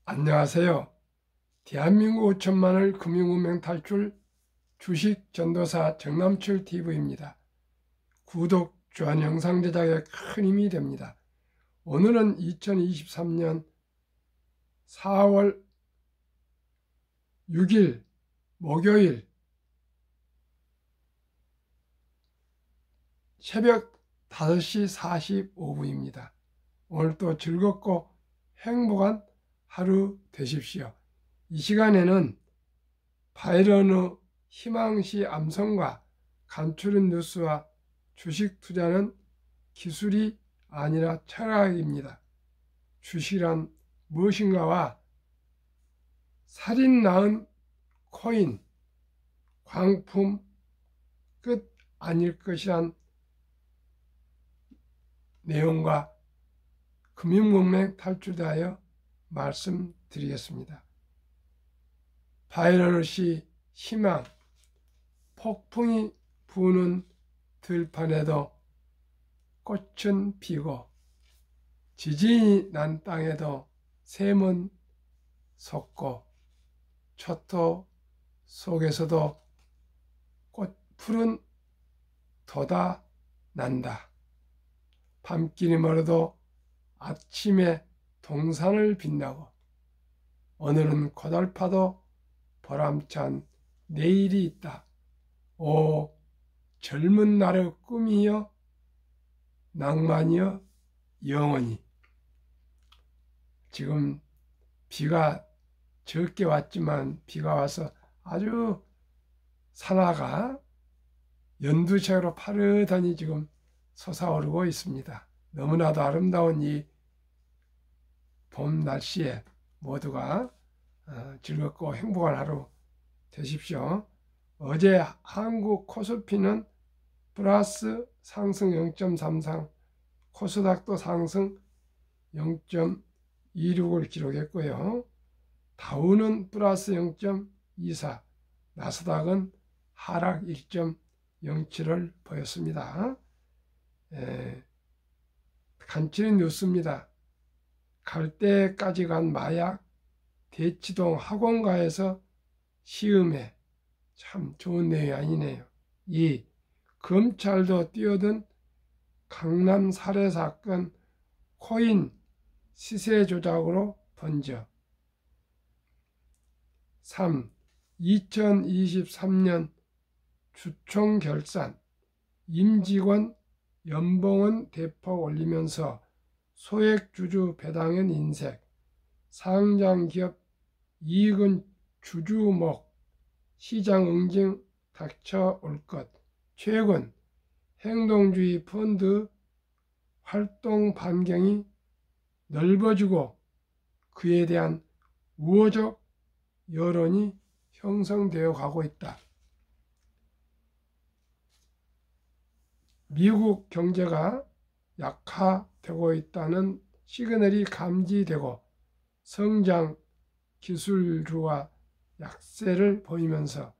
안녕하세요. 대한민국 5천만을 금융운명 탈출 주식 전도사 정남철 TV입니다. 구독, 좋아요 영상 제작에 큰 힘이 됩니다. 오늘은 2023년 4월 6일 목요일 새벽 5시 45분입니다. 오늘도 즐겁고 행복한 하루 되십시오. 이 시간에는 바이런의 희망시 암성과 간추린 뉴스와 주식 투자는 기술이 아니라 철학입니다. 주식이란 무엇인가와 살인 낳은 코인, 광품 끝 아닐 것이란 내용과 금융문맹 탈출하여 말씀드리겠습니다. 바이러시 희망, 폭풍이 부는 들판에도 꽃은 피고 지진이 난 땅에도 샘은 솟고 초토 속에서도 푸른 돋아 난다. 밤길이 멀어도 아침에 동산을 빛나고 오늘은 고달파도 보람찬 내일이 있다. 오 젊은 날의 꿈이여 낭만이여 영원히. 지금 비가 적게 왔지만 비가 와서 아주 산하가 연두색으로 파릇하니 지금 솟아오르고 있습니다. 너무나도 아름다운 이 봄 날씨에 모두가 즐겁고 행복한 하루 되십시오. 어제 한국 코스피는 플러스 상승 0.33, 코스닥도 상승 0.26을 기록했고요. 다우는 플러스 0.24, 나스닥은 하락 1.07을 보였습니다. 간추린 뉴스입니다. 갈대까지 간 마약 대치동 학원가에서 시음해. 참 좋은 내용이 아니네요. 2. 검찰도 뛰어든 강남 살해 사건 코인 시세 조작으로 번져. 3. 2023년 주총 결산 임직원 연봉은 대폭 올리면서 소액주주 배당은 인색, 상장기업 이익은 주주목, 시장 응징 닥쳐올 것, 최근 행동주의 펀드 활동 반경이 넓어지고 그에 대한 우호적 여론이 형성되어 가고 있다. 미국 경제가 약화되고 있다는 시그널이 감지되고 성장 기술주가 약세를 보이면서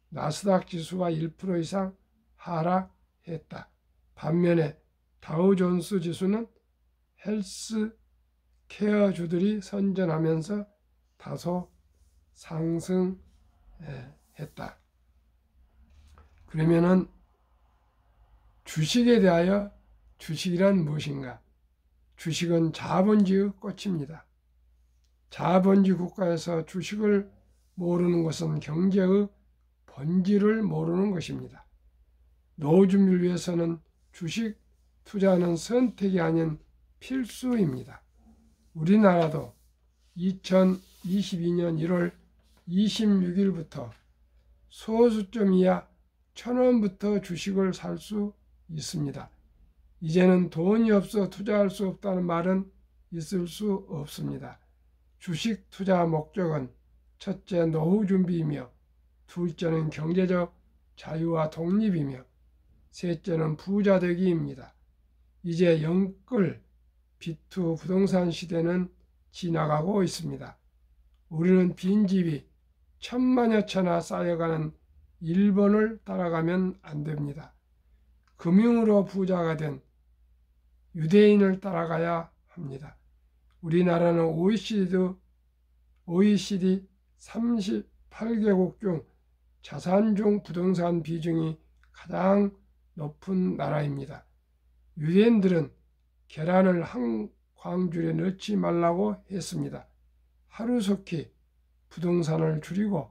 나스닥 지수가 1% 이상 하락했다. 반면에 다우존스 지수는 헬스케어주들이 선전하면서 다소 상승했다. 그러면은 주식에 대하여 주식이란 무엇인가? 주식은 자본주의 꽃입니다. 자본주의 국가에서 주식을 모르는 것은 경제의 본질을 모르는 것입니다. 노후 준비를 위해서는 주식 투자는 선택이 아닌 필수입니다. 우리나라도 2022년 1월 26일부터 소수점 이하 1,000원부터 주식을 살 수 있습니다. 이제는 돈이 없어 투자할 수 없다는 말은 있을 수 없습니다. 주식 투자 목적은 첫째 노후 준비이며 둘째는 경제적 자유와 독립이며 셋째는 부자 되기입니다. 이제 영끌 비투 부동산 시대는 지나가고 있습니다. 우리는 빈집이 천만여 채나 쌓여가는 일본을 따라가면 안 됩니다. 금융으로 부자가 된 유대인을 따라가야 합니다. 우리나라는 OECD OECD 38개국 중 자산 중 부동산 비중이 가장 높은 나라입니다. 유대인들은 계란을 한 광줄에 넣지 말라고 했습니다. 하루속히 부동산을 줄이고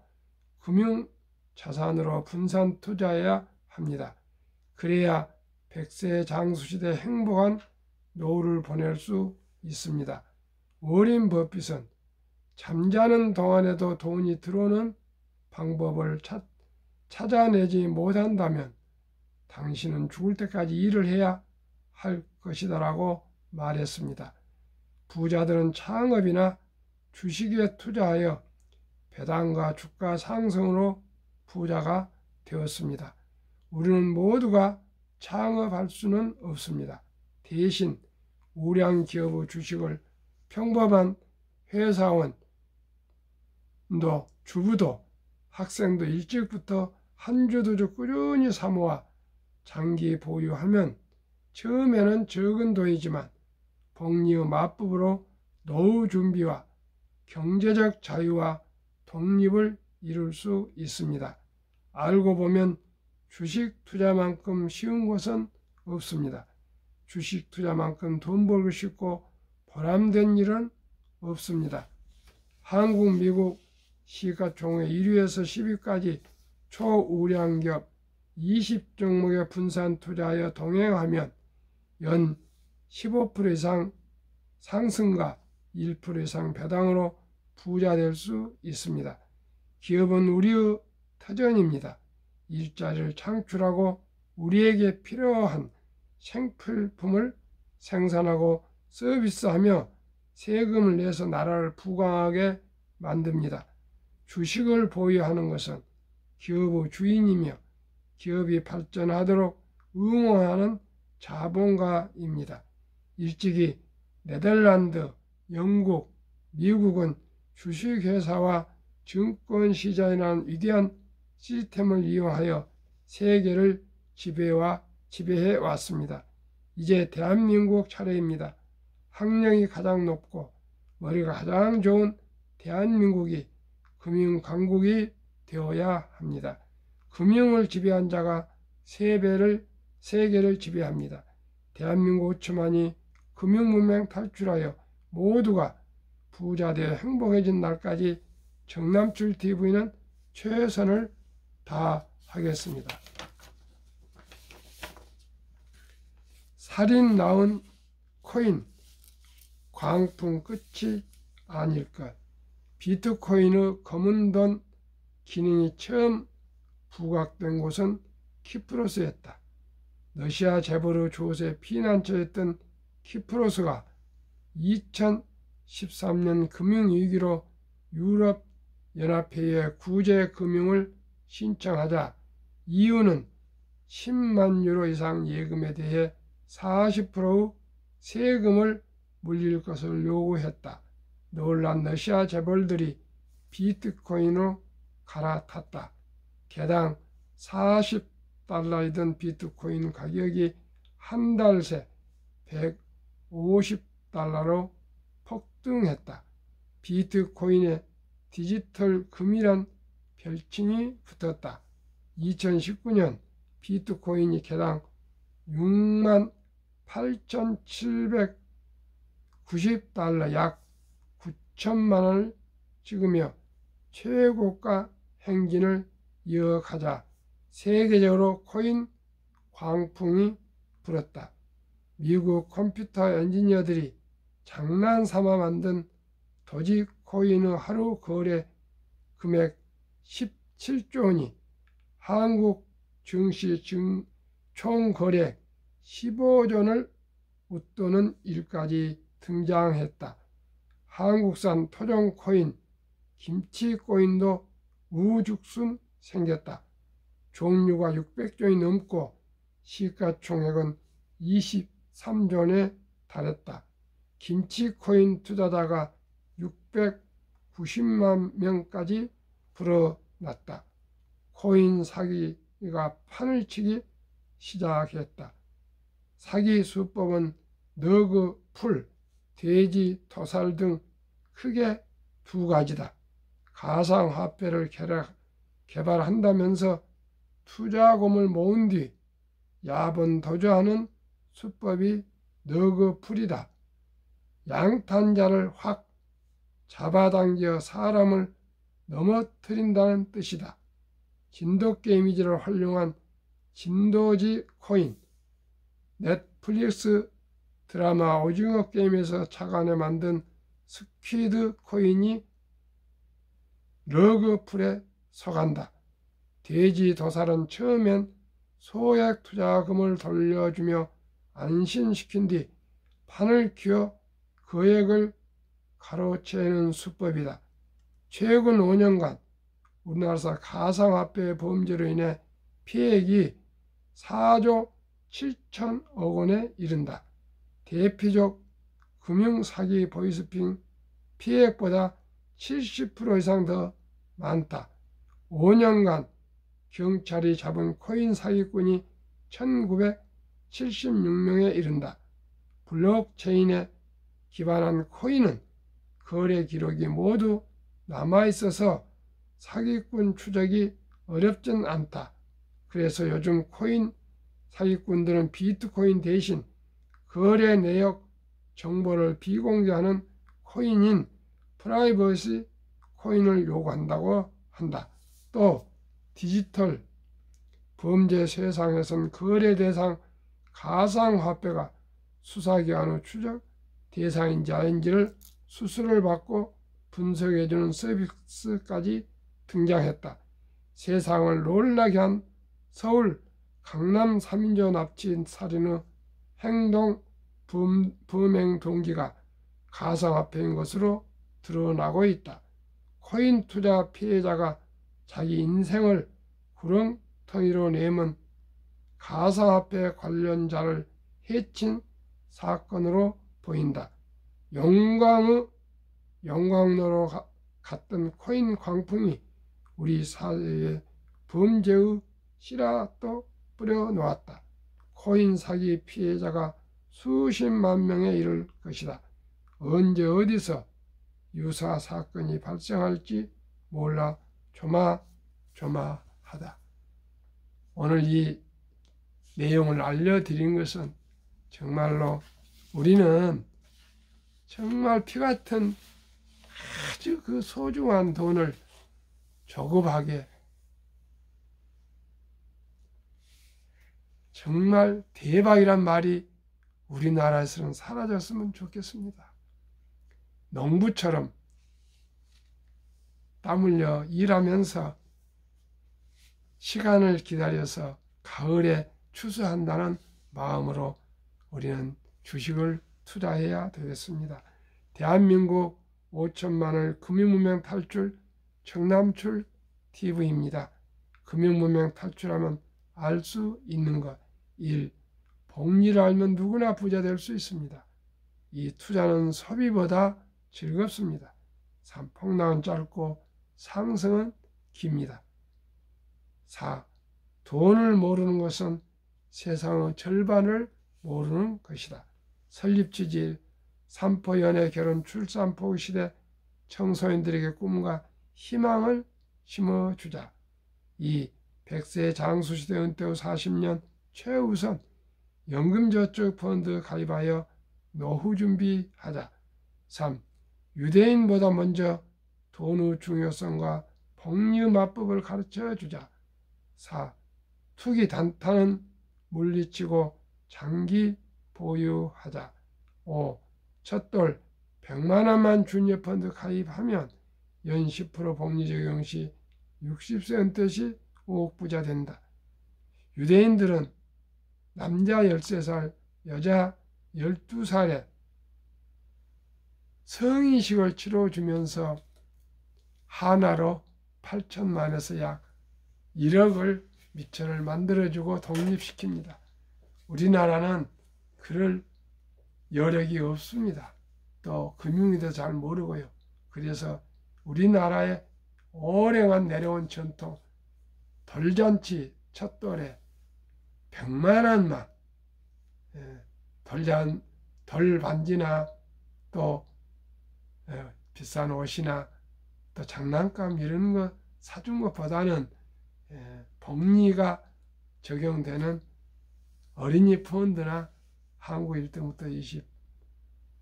금융자산으로 분산 투자해야 합니다. 그래야 100세 장수시대 행복한 노후를 보낼 수 있습니다. 워렌 버핏은 잠자는 동안에도 돈이 들어오는 방법을 찾아내지 못한다면 당신은 죽을 때까지 일을 해야 할 것이다 라고 말했습니다. 부자들은 창업이나 주식에 투자하여 배당과 주가 상승으로 부자가 되었습니다. 우리는 모두가 창업할 수는 없습니다. 대신 우량 기업의 주식을 평범한 회사원도, 주부도, 학생도 일찍부터 한 주 두 주 꾸준히 사모아 장기 보유하면 처음에는 적은 돈이지만 복리의 맞법으로 노후 준비와 경제적 자유와 독립을 이룰 수 있습니다. 알고 보면 주식 투자만큼 쉬운 것은 없습니다. 주식 투자만큼 돈 벌기 쉽고 보람된 일은 없습니다. 한국, 미국 시가총액 1위에서 10위까지 초우량기업 20종목의 분산 투자하여 동행하면 연 15% 이상 상승과 1% 이상 배당으로 부자 될 수 있습니다. 기업은 우리의 터전입니다. 일자리를 창출하고 우리에게 필요한 생필품을 생산하고 서비스하며 세금을 내서 나라를 부강하게 만듭니다. 주식을 보유하는 것은 기업의 주인이며 기업이 발전하도록 응원하는 자본가입니다. 일찍이 네덜란드, 영국, 미국은 주식회사와 증권시장이라는 위대한 시스템을 이용하여 세계를 지배해 왔습니다. 이제 대한민국 차례입니다. 학력이 가장 높고 머리가 가장 좋은 대한민국이 금융강국이 되어야 합니다. 금융을 지배한 자가 세계를 지배합니다. 대한민국 5천만이 금융문명 탈출하여 모두가 부자 되어 행복해진 날까지 정남출TV는 최선을 다하겠습니다. 살인 나온 코인, 광풍 끝이 아닐 것. 비트코인의 검은돈 기능이 처음 부각된 곳은 키프로스였다. 러시아 재벌의 조세 피난처였던 키프로스가 2013년 금융위기로 유럽연합회에 구제금융을 신청하자 이유는 10만 유로 이상 예금에 대해 40%의 세금을 물릴 것을 요구했다. 놀란 러시아 재벌들이 비트코인으로 갈아탔다. 개당 40달러이던 비트코인 가격이 한 달 새 150달러로 폭등했다. 비트코인에 디지털 금이란 별칭이 붙었다. 2019년 비트코인이 개당 68,790달러 약 9천만 원을 찍으며 최고가 행진을 이어가자 세계적으로 코인 광풍이 불었다. 미국 컴퓨터 엔지니어들이 장난삼아 만든 도지코인의 하루 거래 금액 17조 원이 한국 증시 총 거래 15조 원을 웃도는 일까지 등장했다. 한국산 토종 코인 김치코인도 우죽순 생겼다. 종류가 600종이 넘고 시가총액은 23조 원에 달했다. 김치코인 투자자가 690만 명까지 불어났다. 코인 사기가 판을 치기 시작했다. 사기 수법은 너그, 풀, 돼지, 토살 등 크게 두 가지다. 가상화폐를 개발한다면서 투자금을 모은 뒤 야본 도주하는 수법이 너그풀이다. 양탄자를 확 잡아당겨 사람을 넘어뜨린다는 뜻이다. 진돗개미지를 활용한 진도지 코인, 넷플릭스 드라마 오징어 게임에서 착안해 만든 스퀴드 코인이 러그풀에 서간다. 돼지 도살은 처음엔 소액 투자금을 돌려주며 안심시킨 뒤 판을 키워 거액을 가로채는 수법이다. 최근 5년간 우리나라에서 가상화폐 범죄로 인해 피해액이 4조 7천억 원에 이른다. 대표적 금융사기 보이스피싱 피해액보다 70% 이상 더 많다. 5년간 경찰이 잡은 코인 사기꾼이 1976명에 이른다. 블록체인에 기반한 코인은 거래 기록이 모두 남아있어서 사기꾼 추적이 어렵진 않다. 그래서 요즘 코인 사기꾼들은 비트코인 대신 거래 내역 정보를 비공개하는 코인인 프라이버시 코인을 요구한다고 한다. 또 디지털 범죄 세상에선 거래 대상 가상화폐가 수사기관의 추적 대상인지 아닌지를 수수료를 받고 분석해주는 서비스까지 등장했다. 세상을 놀라게 한 서울 강남 3인조 납치 살인의 행동 범행 동기가 가상화폐인 것으로 드러나고 있다. 코인 투자 피해자가 자기 인생을 구렁텅이로 내면 가상화폐 관련자를 해친 사건으로 보인다. 영광로로 갔던 코인 광풍이 우리 사회에 범죄의 씨앗도 뿌려놓았다. 코인 사기 피해자가 수십만 명에 이를 것이다. 언제 어디서 유사 사건이 발생할지 몰라 조마조마하다. 오늘 이 내용을 알려드린 것은 정말로 우리는 정말 피 같은 아주 그 소중한 돈을 조급하게 정말 대박이란 말이 우리나라에서는 사라졌으면 좋겠습니다. 농부처럼 땀 흘려 일하면서 시간을 기다려서 가을에 추수한다는 마음으로 우리는 주식을 투자해야 되겠습니다. 대한민국 5천만을 금융문명 탈출 청남출 TV입니다. 금융문명 탈출하면 알 수 있는 것 1. 복리를 알면 누구나 부자 될 수 있습니다. 2. 투자는 소비보다 즐겁습니다. 3. 폭락은 짧고 상승은 깁니다. 4. 돈을 모르는 것은 세상의 절반을 모르는 것이다. 설립지지 3포 연애 결혼 출산 포기 시대 청소년들에게 꿈과 희망을 심어주자. 2. 100세 장수시대 은퇴 후 40년 최우선 연금저축펀드 가입하여 노후 준비하자. 3. 유대인보다 먼저 돈의 중요성과 복리마법을 가르쳐주자. 4. 투기 단타는 물리치고 장기 보유하자. 5. 첫돌 100만 원만 주니어펀드 가입하면 연 10% 복리 적용 시 60세 은퇴 시 5억 부자 된다. 유대인들은 남자 13살, 여자 12살에 성인식을 치러주면서 하나로 8천만에서 약 1억을 미천을 만들어주고 독립시킵니다. 우리나라는 그럴 여력이 없습니다. 또 금융위도 잘 모르고요. 그래서 우리나라의 오래간 내려온 전통 돌잔치 첫돌에 100만 원만 돌반지나 또 비싼 옷이나 또 장난감 이런 거 사준 것보다는 복리가 적용되는 어린이 펀드나 한국 1등부터 20,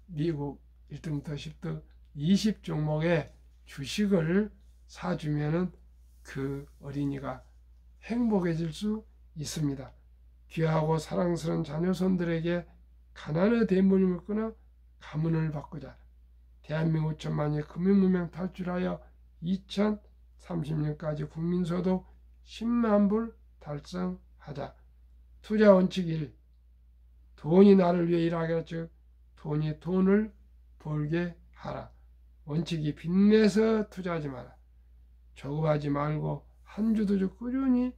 미국 1등부터 10등 20 종목의 주식을 사주면은 그 어린이가 행복해질 수 있습니다. 귀하고 사랑스러운 자녀손들에게 가난의 대물림을 끊어 가문을 바꾸자. 대한민국 천만의 금융문명 탈출하여 2030년까지 국민소득 10만 불 달성하자. 투자 원칙 1. 돈이 나를 위해 일하게 하라. 즉 돈이 돈을 벌게 하라. 원칙 2. 빚내서 투자하지 마라. 저급하지 말고 한 주도 주 꾸준히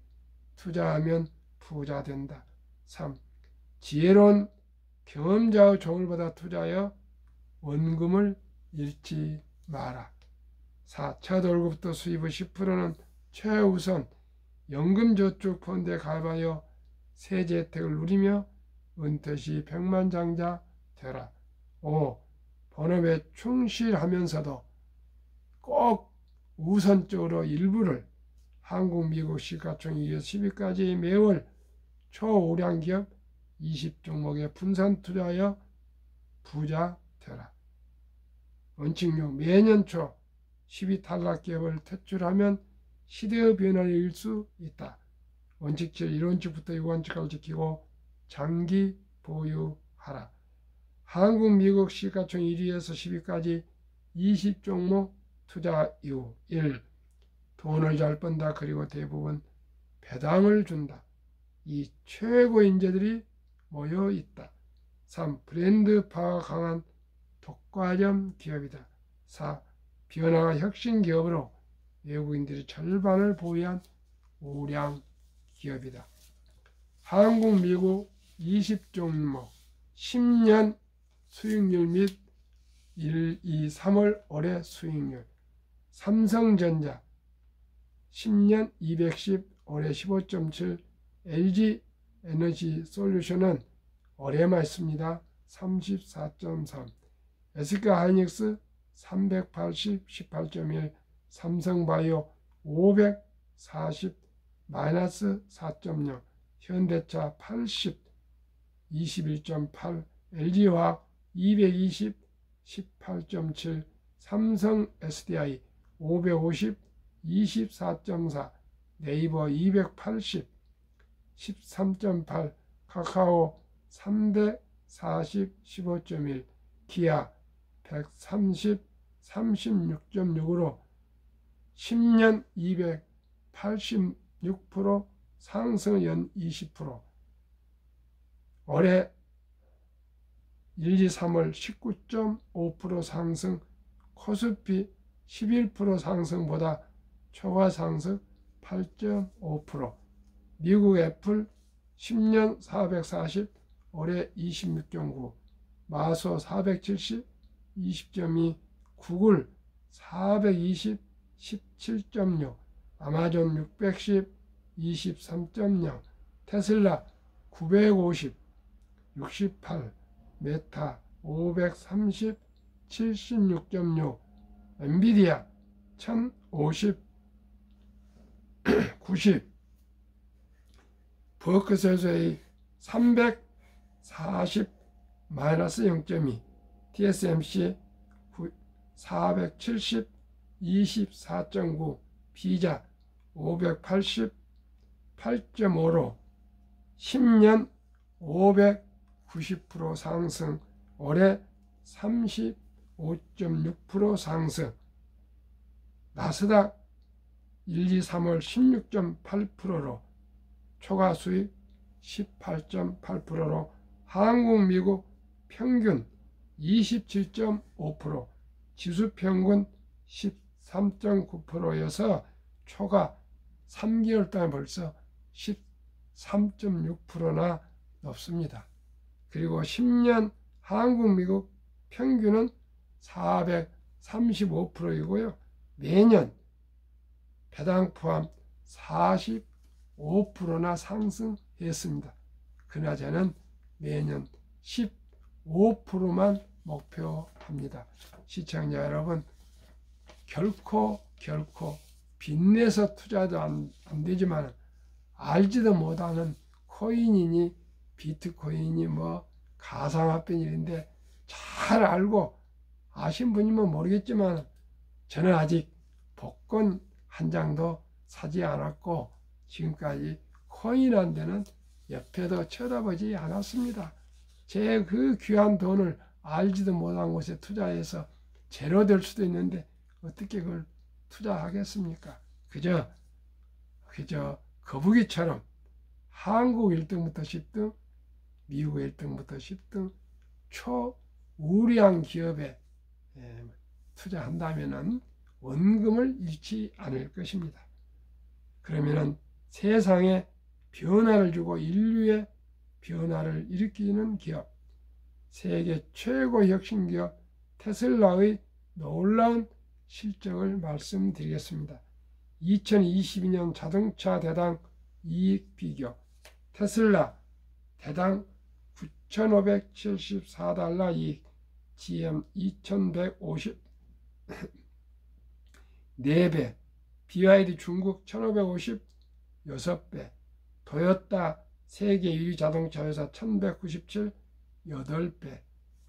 투자하면 부자 된다. 3. 지혜로운 경험자의 조언을 받아 투자하여 원금을 잃지 마라. 4. 첫 월급부터 수입의 10%는 최우선 연금저축펀드에 가입하여 세제 혜택을 누리며 은퇴 시 백만장자 되라. 5. 본업에 충실하면서도 꼭 우선적으로 일부를 한국, 미국 시가총 2에서 10위까지 매월 초우량 기업 20종목에 분산 투자하여 부자 되라. 원칙 6. 매년 초 10위 탈락 기업을 퇴출하면 시대의 변화를 이길 수 있다. 원칙 7. 1원칙부터 6원칙을 지키고 장기 보유하라. 한국, 미국 시가총 1위에서 10위까지 20종목 투자 이후 1. 돈을 잘 번다. 그리고 대부분 배당을 준다. 2. 최고 인재들이 모여 있다. 3. 브랜드 파워가 강한 독과점 기업이다. 4. 변화가 혁신 기업으로 외국인들이 절반을 보유한 우량 기업이다. 한국, 미국 20종목 10년 수익률 및 1, 2, 3월 올해 수익률. 삼성전자 10년 210, 올해 15.7. LG 에너지 솔루션은 올해만 있습니다. 34.3. SK 하이닉스 380, 18.1. 삼성바이오 540, 마이너스 4.0. 현대차 80, 21.8. LG화학 220, 18.7. 삼성 SDI 550, 24.4. 네이버 280, 13.8. 카카오 340, 15.1. 기아 130, 36.6으로 10년 286% 상승 연 20%. 올해 1, 2, 3월 19.5% 상승. 코스피 11% 상승보다 초과 상승 8.5%. 미국 애플 10년 440, 올해 26.9. 마소 470, 20.2. 구글 420, 17.6. 아마존 610, 23.0. 테슬라 950, 68. 메타 530, 76.6. 엔비디아 1050, 90. 버크셔의 340, 마이너스 0.2. TSMC 470, 24.9. 비자 580, 8.5로 10년 590% 상승. 올해 35.6% 상승. 나스닥 1, 2, 3월 16.8%로 초과 수익 18.8%로 한국, 미국 평균 27.5%, 지수평균 13.9%여서 초과 3개월 동안 벌써 13.6%나 높습니다. 그리고 10년 한국, 미국 평균은 435%이고요. 매년 배당 포함 45%나 상승했습니다. 그나저는 매년 15%만 목표합니다. 시청자 여러분, 결코 빚내서 투자도 안 되지만 알지도 못하는 코인이니 비트코인이 뭐 가상화폐인데 잘 알고 아신 분이면 모르겠지만 저는 아직 복권 한 장도 사지 않았고 지금까지 코인한 데는 옆에도 쳐다보지 않았습니다. 제 그 귀한 돈을 알지도 못한 곳에 투자해서 제로 될 수도 있는데 어떻게 그걸 투자하겠습니까? 그저 거북이처럼 한국 1등부터 10등, 미국 1등부터 10등 초우량 기업에 투자한다면 원금을 잃지 않을 것입니다. 그러면 세상에 변화를 주고 인류의 변화를 일으키는 기업, 세계 최고 혁신 기업 테슬라의 놀라운 실적을 말씀드리겠습니다. 2022년 자동차 대당 이익 비교, 테슬라 대당 9,574달러 이익, GM 2,150 4배, BYD 중국 1,550 6배, 토요타 세계 1위 자동차 회사 1,197 8배,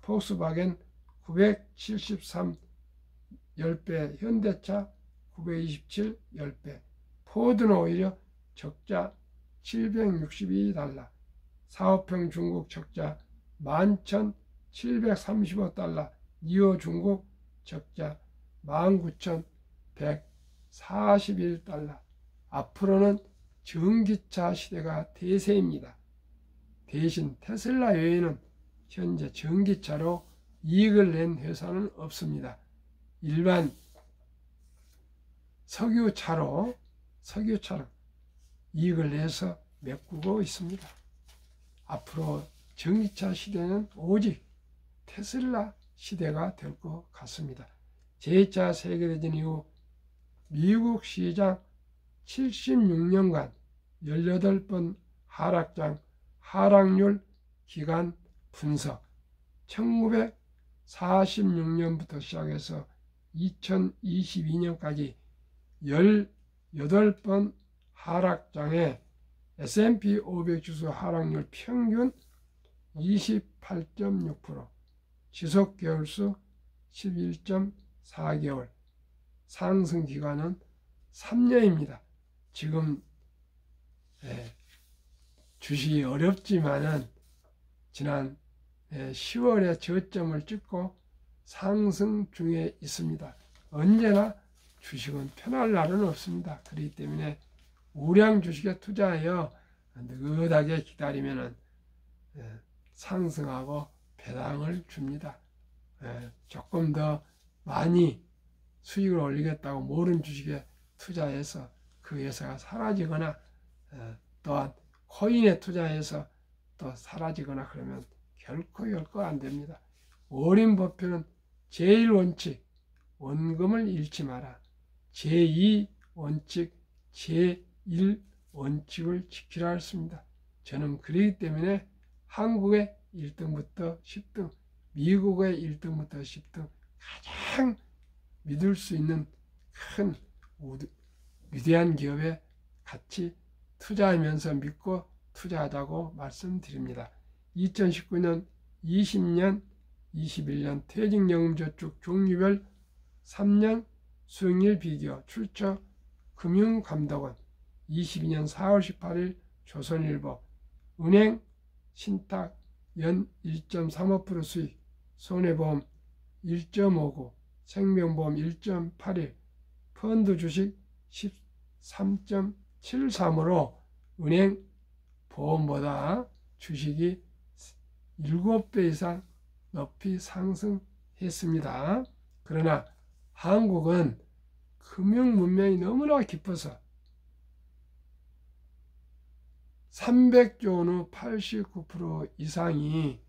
폭스바겐 973 10배, 현대차 927 10배, 포드는 오히려 적자 762달러, 사업형 중국 적자 11,735달러, 니오 중국 적자 19,141달러. 앞으로는 전기차 시대가 대세입니다. 대신 테슬라 외에는 현재 전기차로 이익을 낸 회사는 없습니다. 일반 석유차로 이익을 내서 메꾸고 있습니다. 앞으로 전기차 시대는 오직 테슬라 시대가 될 것 같습니다. 제2차 세계대전 이후 미국 시장 76년간 18번 하락률 기간 분석, 1946년부터 시작해서 2022년까지 18번 하락장에 S&P 500 지수 하락률 평균 28.6%, 지속 개월수 11.4개월, 상승 기간은 3년입니다. 지금 주식이 어렵지만은 지난 10월에 저점을 찍고 상승 중에 있습니다. 언제나 주식은 편할 날은 없습니다. 그렇기 때문에 우량 주식에 투자하여 느긋하게 기다리면은 상승하고 배당을 줍니다. 조금 더 많이 수익을 올리겠다고 모른 주식에 투자해서 그 회사가 사라지거나 또한 코인에 투자해서 또 사라지거나 그러면 결코 안 됩니다. 워렌 버핏은 제1원칙, 원금을 잃지 마라. 제2원칙, 제1원칙을 지키라 했습니다. 저는 그렇기 때문에 한국의 1등부터 10등, 미국의 1등부터 10등 가장 믿을 수 있는 큰 위대한 기업에 같이 투자하면서 믿고 투자하자고 말씀드립니다. 2019년, 20년, 21년 퇴직연금저축 종류별 3년 수익률 비교 출처 금융감독원 22년 4월 18일 조선일보 은행 신탁 연 1.35% 수익 손해보험 1.59 생명보험 1.81 펀드 주식 13.73으로 은행 보험보다 주식이 7배 이상 높이 상승했습니다. 그러나 한국은 금융 문명이 너무나 깊어서 300조 원의 89% 이상이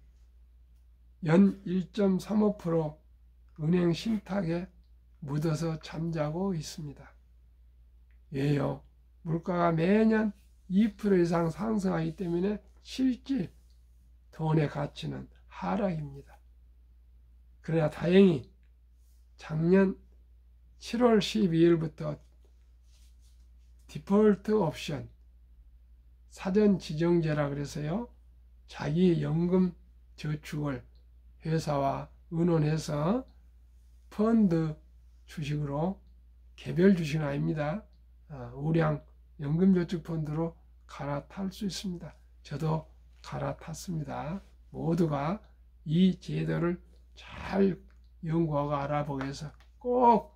연 1.35% 은행 신탁에 묻어서 잠자고 있습니다. 왜요? 물가가 매년 2% 이상 상승하기 때문에 실질 돈의 가치는 하락입니다. 그러나 다행히 작년 7월 12일부터 디폴트 옵션 사전 지정제라 그래서요. 자기 연금 저축을 회사와 의논해서 펀드 주식으로 개별 주식은 아닙니다. 우량 연금저축펀드로 갈아탈 수 있습니다. 저도 갈아탔습니다. 모두가 이 제도를 잘 연구하고 알아보기 위해서 꼭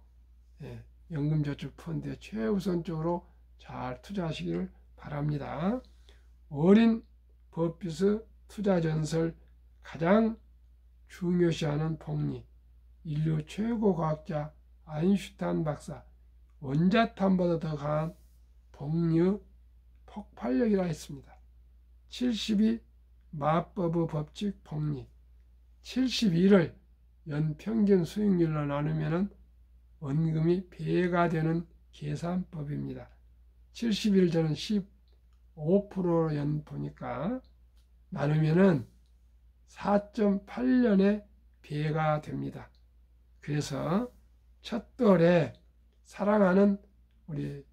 연금저축펀드에 최우선적으로 잘 투자하시기를 바랍니다. 워린 버핏의 투자전설 가장 중요시하는 복리, 인류 최고 과학자 아인슈타인 박사, 원자탄보다 더 강한 복리의 폭발력이라 했습니다. 72 마법의 법칙 복리, 71을 연평균 수익률로 나누면 원금이 배가 되는 계산법입니다. 71 저는 15%로 연 보니까 나누면 4.8년에 배가 됩니다. 그래서 첫돌에 사랑하는 우리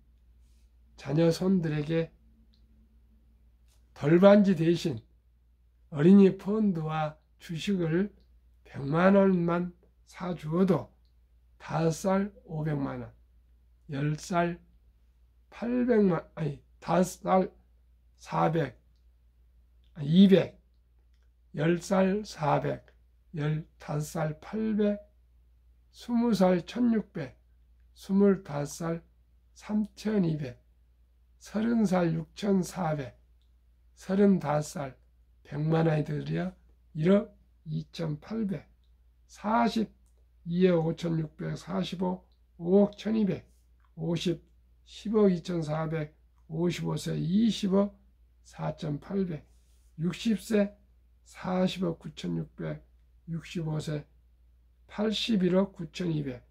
자녀 손들에게 돌반지 대신 어린이 펀드와 주식을 100만 원만 사주어도 5살 500만 원, 10살 800만, 5살 400, 200, 10살 400, 15살 800, 20살 1600, 25살 3200, 30살 6400, 35살 100만 원이 들여 1억 2800, 42억 5600, 45, 5억 1200, 50, 10억 2400, 55세 20억 4800, 60세 40억 9600, 65세 81억 9200,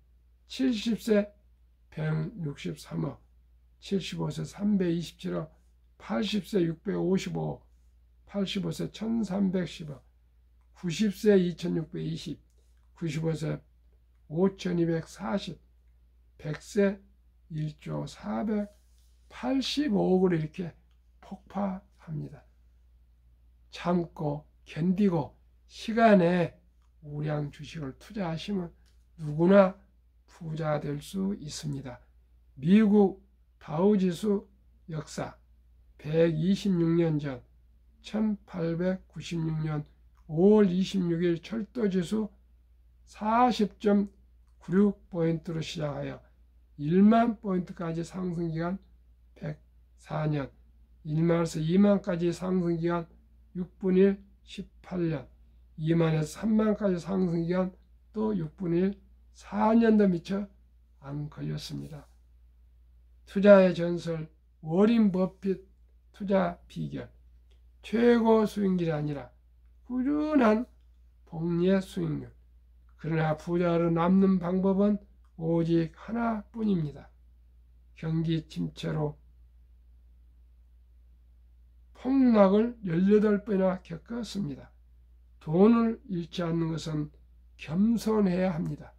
70세 163억, 75세 327억, 80세 655억, 85세 1310억, 90세 2620, 95세 5240, 100세 1조 485억으로 이렇게 폭파합니다. 참고 견디고 시간에 우량 주식을 투자하시면 누구나 부자 될 수 있습니다. 미국 다우지수 역사 126년 전 1896년 5월 26일 철도지수 40.96포인트로 시작하여 1만 포인트까지 상승기간 104년, 1만에서 2만까지 상승기간 6분의 1 18년, 2만에서 3만까지 상승기간 또 6분의 1 4년도 미처 안 걸렸습니다. 투자의 전설 워린 버핏 투자 비결, 최고 수익률이 아니라 꾸준한 복리의 수익률. 그러나 부자로 남는 방법은 오직 하나뿐입니다. 경기 침체로 폭락을 18번이나 겪었습니다. 돈을 잃지 않는 것은 겸손해야 합니다.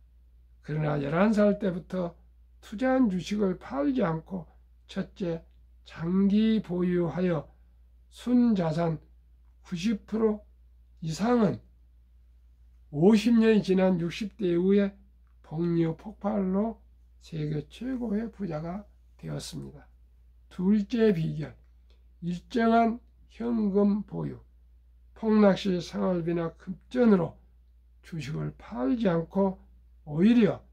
그러나 11살 때부터 투자한 주식을 팔지 않고 첫째, 장기 보유하여 순자산 90% 이상은 50년이 지난 60대 이후에 복리 폭발로 세계 최고의 부자가 되었습니다. 둘째 비결, 일정한 현금 보유, 폭락시 생활비나 급전으로 주식을 팔지 않고 오히려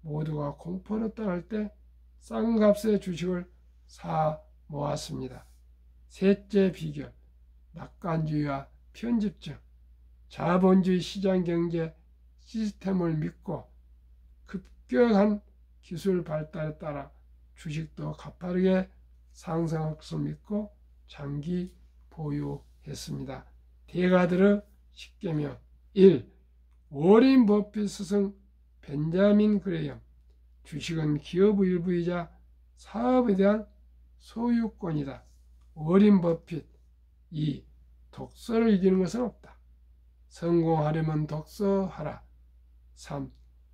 모두가 공포로 떠날 때 싼 값의 주식을 사 모았습니다. 셋째 비결, 낙관주의와 편집증, 자본주의 시장 경제 시스템을 믿고 급격한 기술 발달에 따라 주식도 가파르게 상승할 것을 믿고 장기 보유했습니다. 대가들의 10계명 1. 워린 버핏 스승 벤자민 그레이엄, 주식은 기업의 일부이자 사업에 대한 소유권이다. 워린 버핏 2. 독서를 이기는 것은 없다. 성공하려면 독서하라. 3.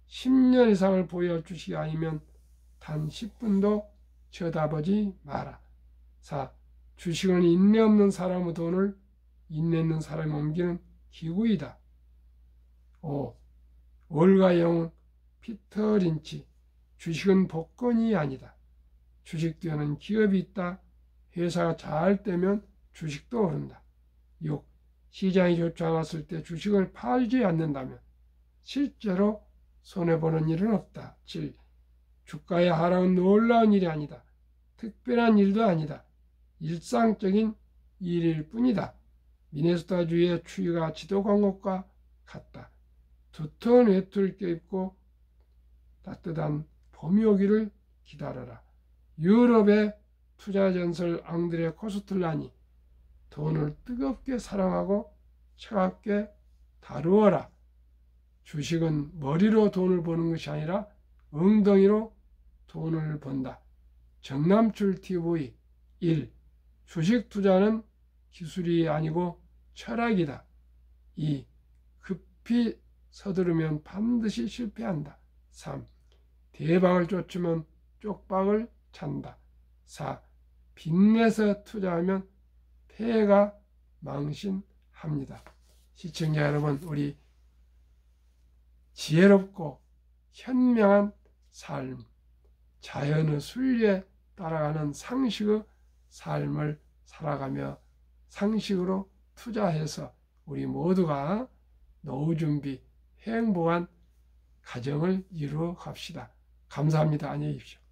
10년 이상을 보유할 주식이 아니면 단 10분도 쳐다보지 마라. 4. 주식은 인내 없는 사람의 돈을 인내 있는 사람이 옮기는 기구이다. 5. 월가영 피터 린치. 주식은 복권이 아니다. 주식 뒤에는 기업이 있다. 회사가 잘 되면 주식도 오른다. 6. 시장이 좋지 않았을 때 주식을 팔지 않는다면 실제로 손해보는 일은 없다. 7. 주가의 하락은 놀라운 일이 아니다. 특별한 일도 아니다. 일상적인 일일 뿐이다. 미네소타주의 추위가 지독한 것과 같다. 두터운 외투를 껴입고 따뜻한 봄이 오기를 기다려라. 유럽의 투자 전설 앙드레 코스틀란이 돈을 뜨겁게 사랑하고 차갑게 다루어라. 주식은 머리로 돈을 버는 것이 아니라 엉덩이로 돈을 번다. 정남출 TV 1. 주식 투자는 기술이 아니고 철학이다. 2. 급히 서두르면 반드시 실패한다. 3. 대박을 쫓으면 쪽박을 찬다. 4. 빚내서 투자하면 폐해가 망신합니다. 시청자 여러분, 우리 지혜롭고 현명한 삶, 자연의 순리에 따라가는 상식의 삶을 살아가며 상식으로 투자해서 우리 모두가 노후 준비, 행복한 가정을 이루어 갑시다. 감사합니다. 안녕히 계십시오.